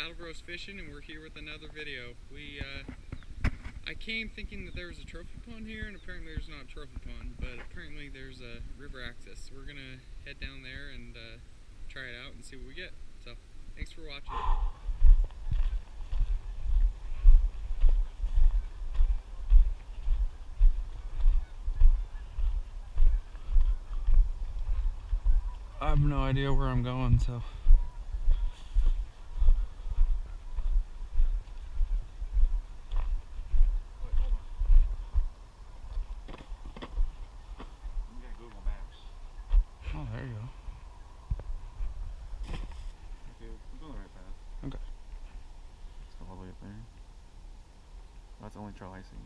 Battle Bros Fishing, and we're here with another video. I came thinking that there was a trophy pond here, and apparently there's not a trophy pond, but apparently there's a river access. So we're gonna head down there and try it out and see what we get. So, thanks for watching. I have no idea where I'm going, so. Oh, there you go. Okay, we're going the right path. Okay. Let's go all the way up there. That's the only trail I see.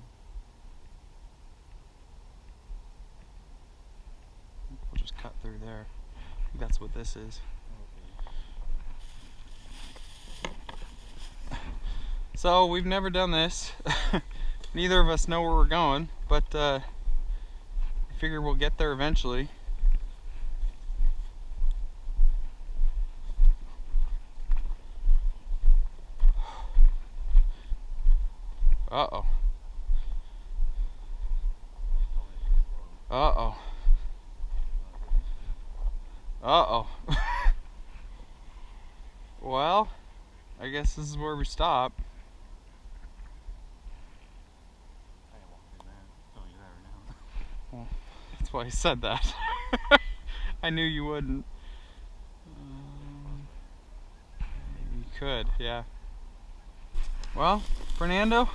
We'll just cut through there. I think that's what this is. Okay. So, we've never done this. Neither of us know where we're going, but I figure we'll get there eventually. Uh-oh. Uh-oh. Uh-oh. Well, I guess this is where we stop. I ain't walking in there. I'm telling you that right now. Well, that's why I said that. I knew you wouldn't. You could, yeah. Well, Fernando,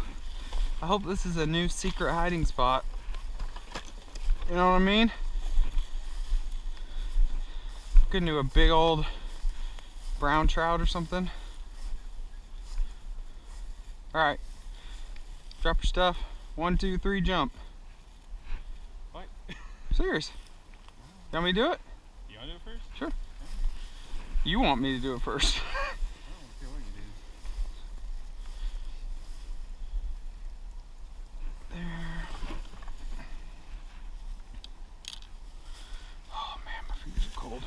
I hope this is a new secret hiding spot. You know what I mean? Could do a big old brown trout or something. Alright. Drop your stuff. 1, 2, 3, jump. What? Serious. You want me to do it? You want to do it first? Sure. You want me to do it first. I don't care what you do. There. Oh man, my fingers are cold.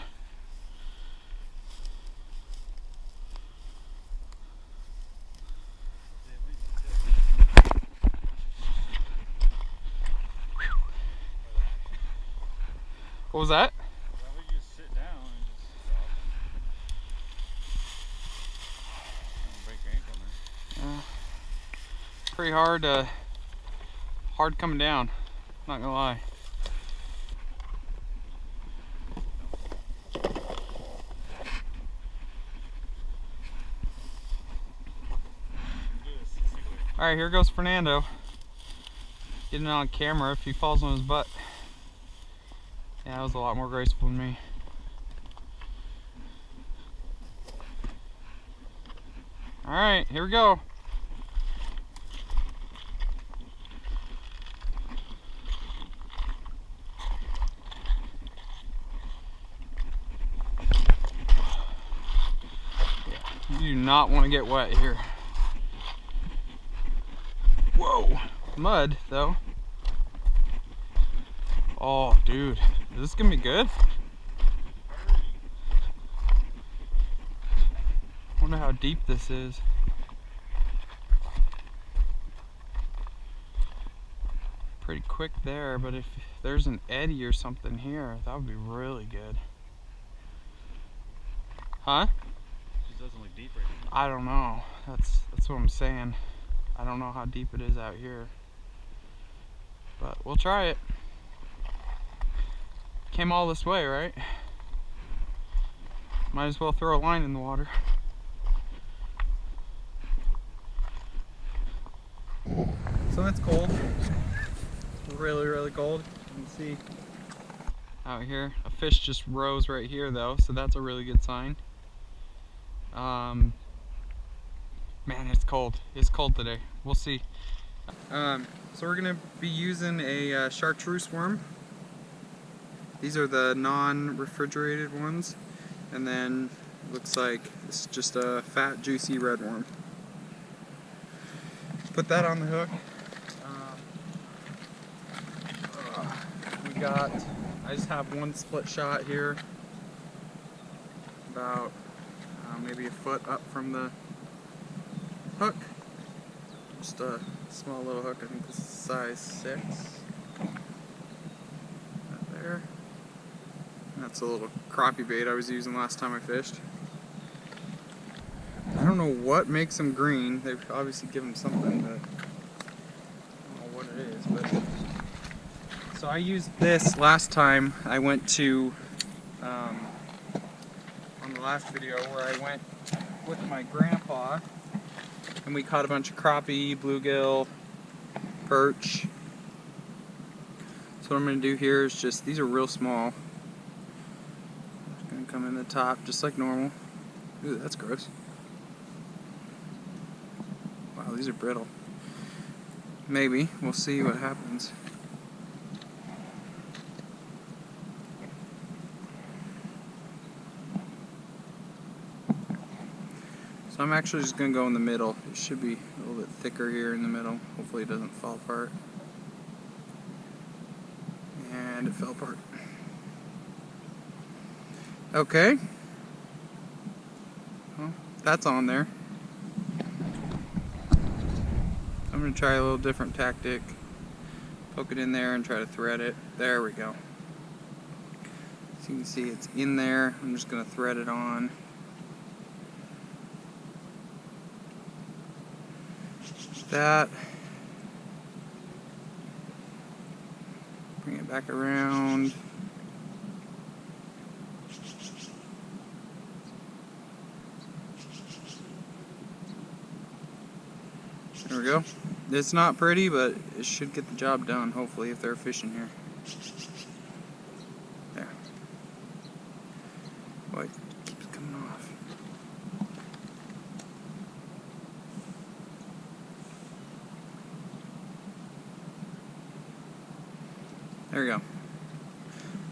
What was that? Well, we can just sit down and just break your ankle, man. Pretty hard coming down, not gonna lie. Alright, here goes Fernando. Getting it on camera if he falls on his butt. Yeah, that was a lot more graceful than me. Alright, here we go. You do not want to get wet here. Whoa! Mud, though. Oh, dude. Is this gonna be good? Wonder how deep this is. Pretty quick there, but if there's an eddy or something here, that would be really good. Huh? It doesn't look deep right now. I don't know. That's what I'm saying. I don't know how deep it is out here. But we'll try it. Came all this way, right? Might as well throw a line in the water. So it's cold. Really, really cold. You can see out here. A fish just rose right here though, so that's a really good sign. Man, it's cold. It's cold today. We'll see. So we're gonna be using a chartreuse worm. These are the non-refrigerated ones, and then looks like it's just a fat, juicy red worm. Put that on the hook. I just have one split shot here, about maybe a foot up from the hook. Just a small little hook. I think this is size 6. Right there. And that's a little crappie bait I was using last time I fished. I don't know what makes them green. They've obviously given them something, but I don't know what it is. But so I used this last time I went to on the last video where I went with my grandpa and we caught a bunch of crappie, bluegill, perch. So what I'm going to do here is just, these are real small. Just going to come in the top just like normal. Ooh, that's gross. Wow, these are brittle. Maybe. We'll see what happens. So I'm actually just going to go in the middle. It should be a little bit thicker here in the middle. Hopefully it doesn't fall apart. And it fell apart. Okay. Well, that's on there. I'm going to try a little different tactic. Poke it in there and try to thread it. There we go. So you can see it's in there. I'm just going to thread it on. That. Bring it back around. There we go. It's not pretty, but it should get the job done, hopefully, if they're fishing here. There. Boy, it keeps coming off. There we go. Like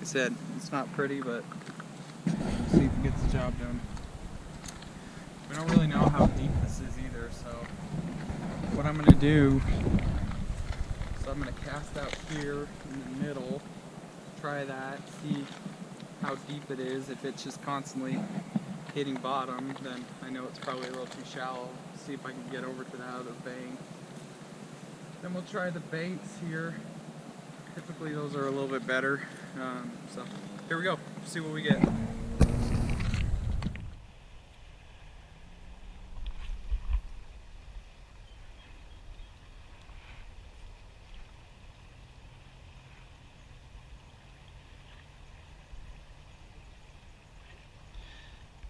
I said, it's not pretty, but we'll see if it gets the job done. We don't really know how deep this is either, so what I'm going to do is I'm going to cast out here in the middle, try that, see how deep it is. If it's just constantly hitting bottom, then I know it's probably a little too shallow. See if I can get over to that other bank. Then we'll try the baits here. Typically those are a little bit better. So here we go, see what we get.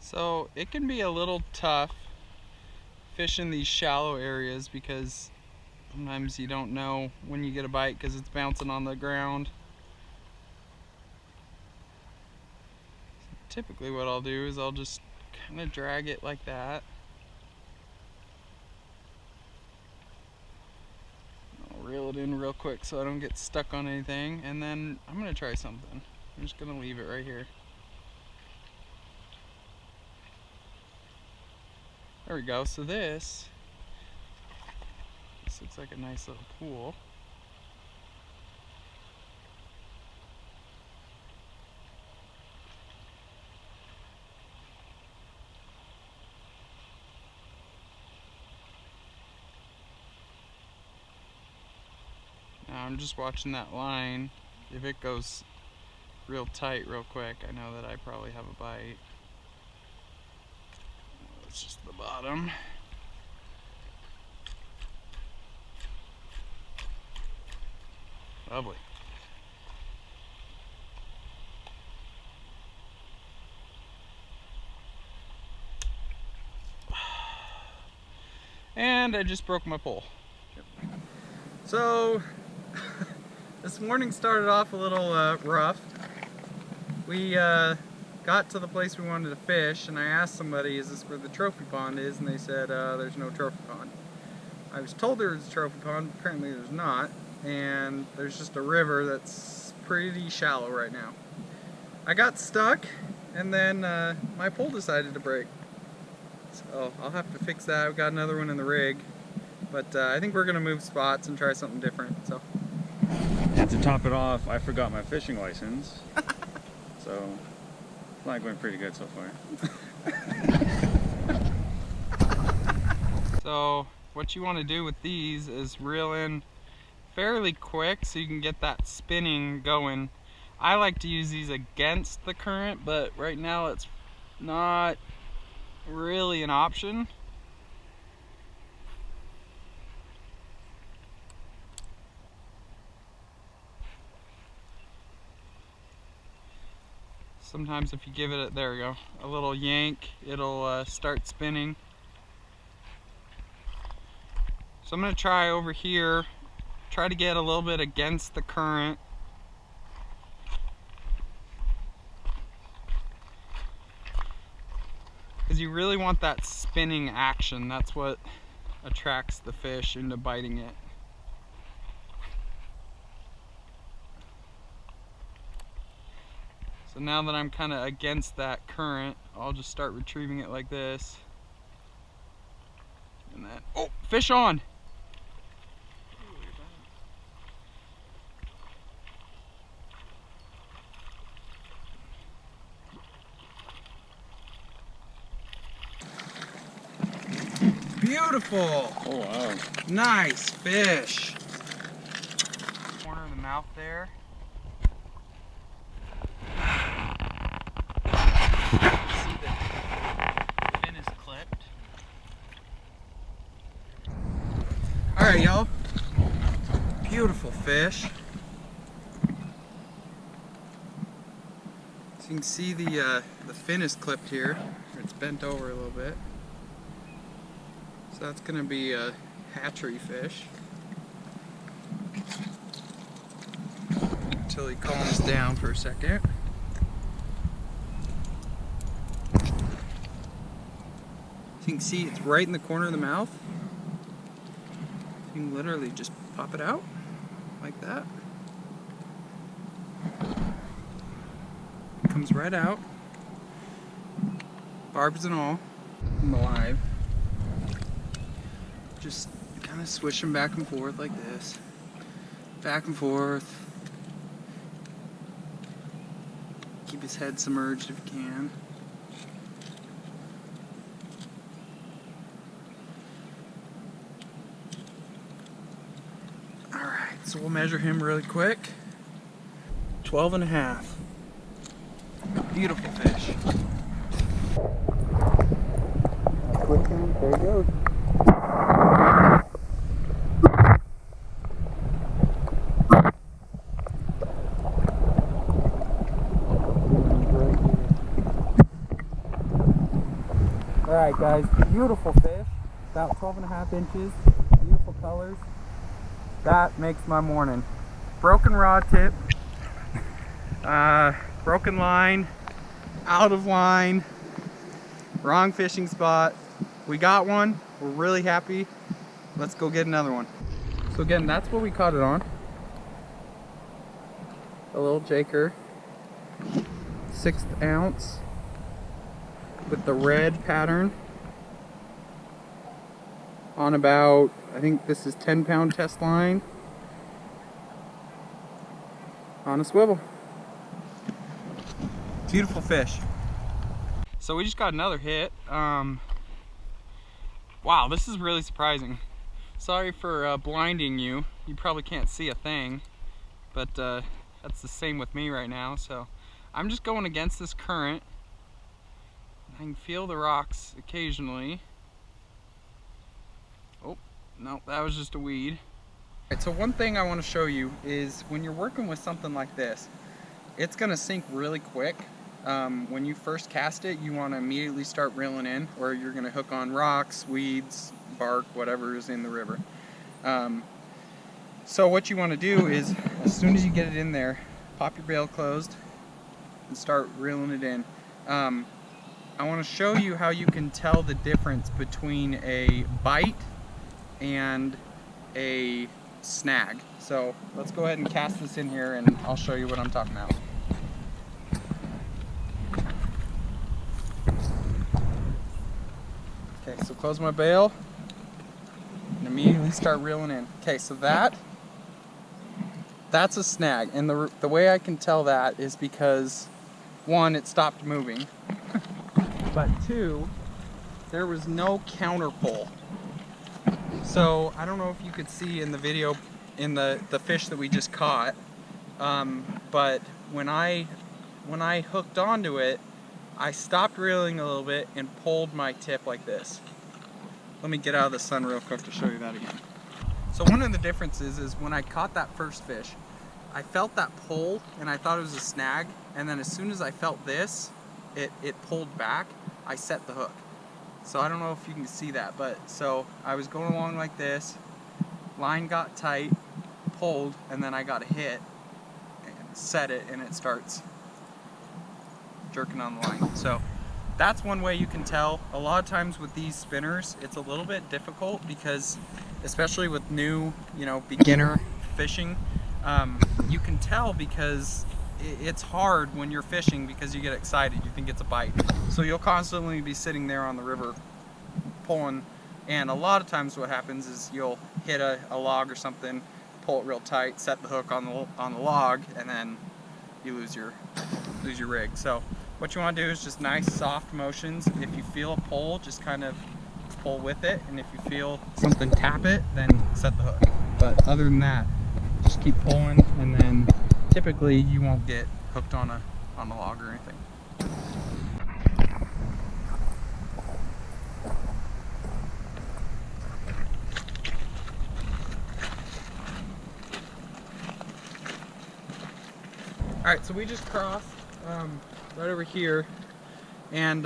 So it can be a little tough fishing these shallow areas because sometimes you don't know when you get a bite because it's bouncing on the ground. So typically what I'll do is I'll just kind of drag it like that. I'll reel it in real quick so I don't get stuck on anything, and then I'm going to try something. I'm just going to leave it right here. There we go. So this looks like a nice little pool. Now I'm just watching that line. If it goes real tight real quick, I know that I probably have a bite. It's just the bottom. Lovely. And I just broke my pole. So this morning started off a little rough. We got to the place we wanted to fish, and I asked somebody, is this where the trophy pond is? And they said there's no trophy pond. I was told there was a trophy pond, but apparently there's not. And there's just a river that's pretty shallow right now. I got stuck, and then my pole decided to break. So I'll have to fix that. I've got another one in the rig, but I think we're gonna move spots and try something different. So. And to top it off, I forgot my fishing license, so it's not going pretty good so far. So what you want to do with these is reel in fairly quick so you can get that spinning going. I like to use these against the current, but right now it's not really an option. Sometimes if you give it, there we go, a little yank, it'll start spinning. So I'm going to try over here, try to get a little bit against the current. Because you really want that spinning action. That's what attracts the fish into biting it. So now that I'm kind of against that current, I'll just start retrieving it like this. And then, oh, fish on! Beautiful! Oh wow. Nice fish! Corner of the mouth there. See the fin is clipped. Alright, y'all. Beautiful fish. So you can see the fin is clipped here. It's bent over a little bit. So that's going to be a hatchery fish. Until he calms down for a second. So you can see it's right in the corner of the mouth. You can literally just pop it out like that. Comes right out. Barbs and all. I'm alive. Just kind of swish him back and forth like this. Back and forth. Keep his head submerged if you can. Alright, so we'll measure him really quick. 12 and a half. Beautiful fish. Quick him, there he goes. Alright guys, beautiful fish, about 12 and a half inches, beautiful colors. That makes my morning. Broken rod tip, broken line, out of line, wrong fishing spot. We got one, we're really happy. Let's go get another one. So again, that's what we caught it on. A little jaker, 1/6 ounce. With the red pattern on about, I think this is 10-pound test line on a swivel. Beautiful fish. So we just got another hit. Wow, this is really surprising. Sorry for blinding you. You probably can't see a thing, but that's the same with me right now. So I'm just going against this current. I can feel the rocks occasionally. Oh, no, that was just a weed. Alright, so one thing I want to show you is when you're working with something like this, it's going to sink really quick. When you first cast it, you want to immediately start reeling in, or you're going to hook on rocks, weeds, bark, whatever is in the river. So what you want to do is, as soon as you get it in there, pop your bail closed and start reeling it in. I want to show you how you can tell the difference between a bite and a snag. So let's go ahead and cast this in here and I'll show you what I'm talking about. Okay, so close my bail and immediately start reeling in. Okay, so that's a snag, and the way I can tell that is because, one, it stopped moving. But two, there was no counter pull. So I don't know if you could see in the video in the fish that we just caught, but when I hooked onto it, I stopped reeling a little bit and pulled my tip like this. Let me get out of the sun real quick to show you that again. So one of the differences is when I caught that first fish, I felt that pull and I thought it was a snag, and then as soon as I felt this, it pulled back, I set the hook. So I don't know if you can see that, but so I was going along like this, line got tight, pulled, and then I got a hit and set it, and it starts jerking on the line. So that's one way you can tell. A lot of times with these spinners, it's a little bit difficult because, especially with new, beginner fishing, you can tell because it's hard when you're fishing because you get excited, you think it's a bite. So you'll constantly be sitting there on the river pulling, and a lot of times what happens is you'll hit a log or something, pull it real tight, set the hook on the log, and then you lose your rig. So what you want to do is just nice soft motions. If you feel a pull, just kind of pull with it, and if you feel something tap it, then set the hook. But other than that, just keep pulling, and then typically you won't get hooked on a log or anything. Alright, so we just crossed right over here, and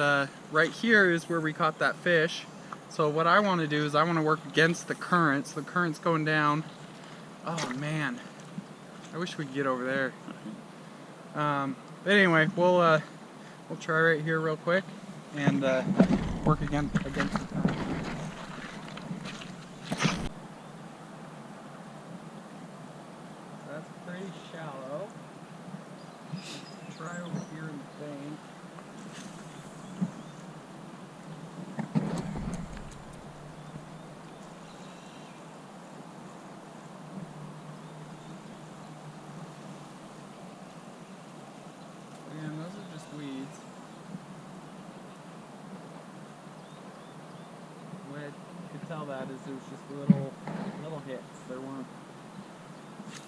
right here is where we caught that fish. So what I want to do is I want to work against the current. So the current's going down. Oh man, I wish we could get over there. But anyway, we'll try right here real quick and work against the current. That's pretty shallow. Let's try over here in the bank. And those are just weeds. What I could tell that is there was just little hits.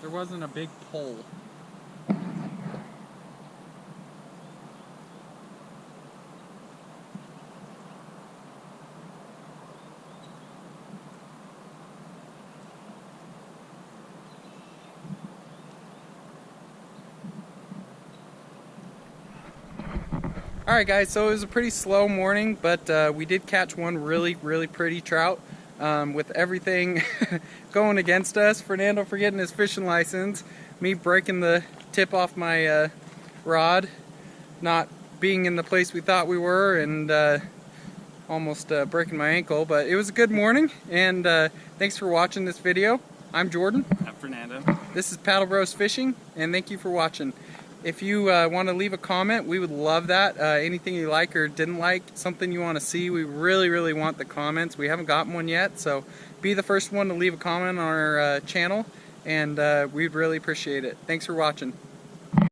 There wasn't a big pull. Alright guys, so it was a pretty slow morning, but we did catch one really pretty trout. With everything going against us, Fernando forgetting his fishing license, me breaking the tip off my rod, not being in the place we thought we were, and almost breaking my ankle. But it was a good morning, and thanks for watching this video. I'm Jordan. I'm Fernando. This is Paddle Bros Fishing, and thank you for watching. If you want to leave a comment, we would love that. Anything you like or didn't like, something you want to see, we really want the comments. We haven't gotten one yet, so be the first one to leave a comment on our channel, and we'd really appreciate it. Thanks for watching.